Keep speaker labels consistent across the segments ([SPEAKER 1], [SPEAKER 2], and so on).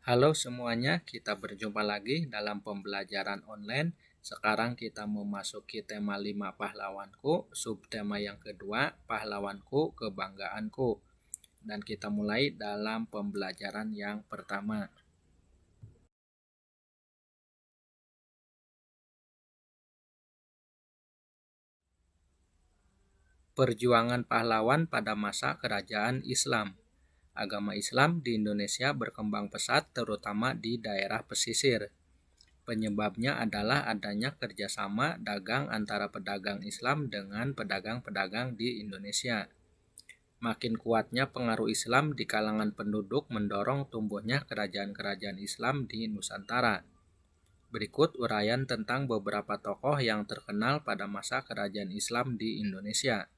[SPEAKER 1] Halo semuanya, kita berjumpa lagi dalam pembelajaran online. Sekarang kita memasuki tema 5 pahlawanku, subtema yang kedua, pahlawanku, kebanggaanku. Dan kita mulai dalam pembelajaran yang pertama. Perjuangan pahlawan pada masa kerajaan Islam. Agama Islam di Indonesia berkembang pesat terutama di daerah pesisir. Penyebabnya adalah adanya kerjasama dagang antara pedagang Islam dengan pedagang-pedagang di Indonesia. Makin kuatnya pengaruh Islam di kalangan penduduk mendorong tumbuhnya kerajaan-kerajaan Islam di Nusantara. Berikut uraian tentang beberapa tokoh yang terkenal pada masa kerajaan Islam di Indonesia.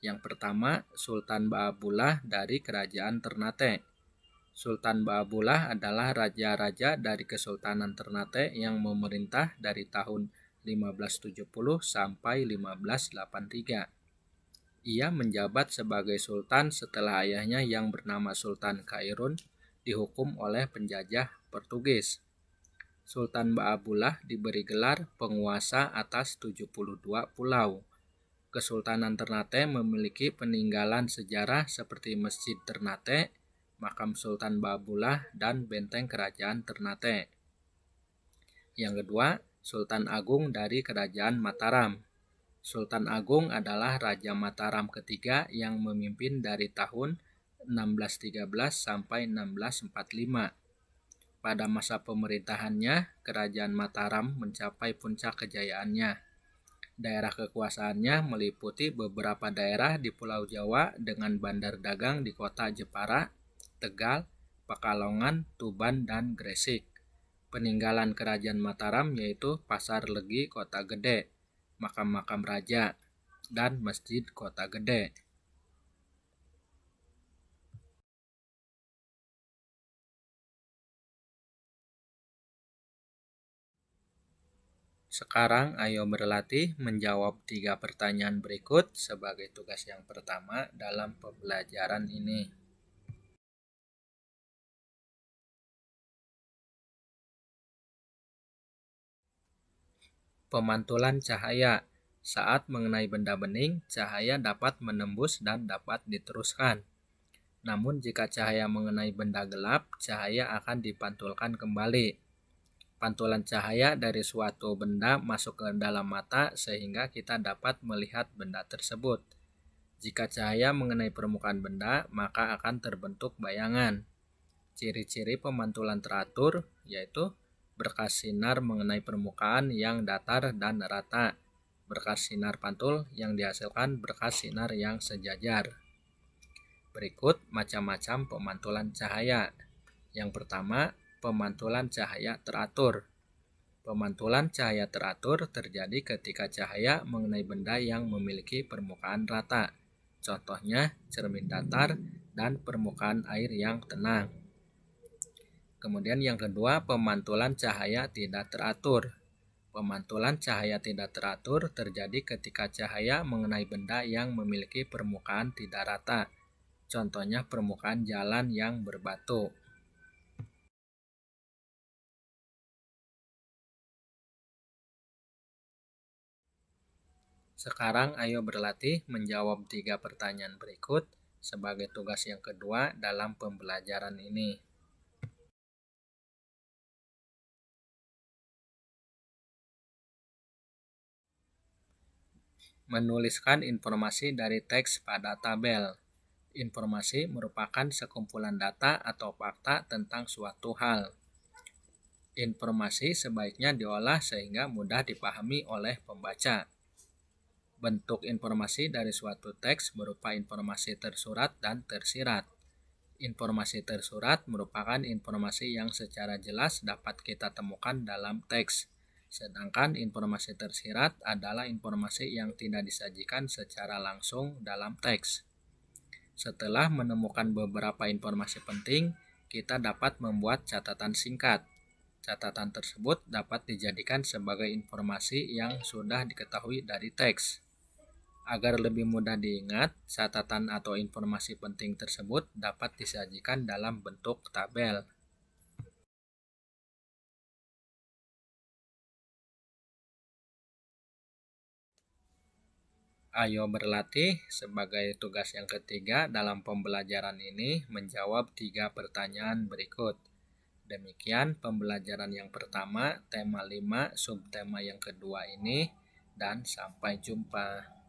[SPEAKER 1] Yang pertama, Sultan Baabullah dari Kerajaan Ternate. Sultan Baabullah adalah raja-raja dari Kesultanan Ternate yang memerintah dari tahun 1570 sampai 1583. Ia menjabat sebagai sultan setelah ayahnya yang bernama Sultan Khairun dihukum oleh penjajah Portugis. Sultan Baabullah diberi gelar penguasa atas 72 pulau. Kesultanan Ternate memiliki peninggalan sejarah seperti Masjid Ternate, Makam Sultan Baabullah, dan Benteng Kerajaan Ternate. Yang kedua, Sultan Agung dari Kerajaan Mataram. Sultan Agung adalah Raja Mataram ketiga yang memimpin dari tahun 1613 sampai 1645. Pada masa pemerintahannya, Kerajaan Mataram mencapai puncak kejayaannya. Daerah kekuasaannya meliputi beberapa daerah di Pulau Jawa dengan bandar dagang di kota Jepara, Tegal, Pekalongan, Tuban, dan Gresik. Peninggalan Kerajaan Mataram yaitu Pasar Legi Kota Gede, makam-makam raja, dan Masjid Kota Gede. Sekarang ayo berlatih menjawab 3 pertanyaan berikut sebagai tugas yang pertama dalam pembelajaran ini. Pemantulan cahaya. Saat mengenai benda bening, cahaya dapat menembus dan dapat diteruskan. Namun jika cahaya mengenai benda gelap, cahaya akan dipantulkan kembali. Pantulan cahaya dari suatu benda masuk ke dalam mata sehingga kita dapat melihat benda tersebut. Jika cahaya mengenai permukaan benda, maka akan terbentuk bayangan. Ciri-ciri pemantulan teratur yaitu berkas sinar mengenai permukaan yang datar dan rata. Berkas sinar pantul yang dihasilkan berkas sinar yang sejajar. Berikut macam-macam pemantulan cahaya. Yang pertama, pemantulan cahaya teratur. Pemantulan cahaya teratur terjadi ketika cahaya mengenai benda yang memiliki permukaan rata. Contohnya cermin datar dan permukaan air yang tenang. Kemudian yang kedua, pemantulan cahaya tidak teratur. Pemantulan cahaya tidak teratur terjadi ketika cahaya mengenai benda yang memiliki permukaan tidak rata. Contohnya permukaan jalan yang berbatu. Sekarang ayo berlatih menjawab 3 pertanyaan berikut sebagai tugas yang kedua dalam pembelajaran ini. Menuliskan informasi dari teks pada tabel. Informasi merupakan sekumpulan data atau fakta tentang suatu hal. Informasi sebaiknya diolah sehingga mudah dipahami oleh pembaca. Bentuk informasi dari suatu teks berupa informasi tersurat dan tersirat. Informasi tersurat merupakan informasi yang secara jelas dapat kita temukan dalam teks. Sedangkan informasi tersirat adalah informasi yang tidak disajikan secara langsung dalam teks. Setelah menemukan beberapa informasi penting, kita dapat membuat catatan singkat. Catatan tersebut dapat dijadikan sebagai informasi yang sudah diketahui dari teks. Agar lebih mudah diingat, catatan atau informasi penting tersebut dapat disajikan dalam bentuk tabel. Ayo berlatih sebagai tugas yang ketiga dalam pembelajaran ini menjawab 3 pertanyaan berikut. Demikian pembelajaran yang pertama, tema 5, subtema yang kedua ini, dan sampai jumpa.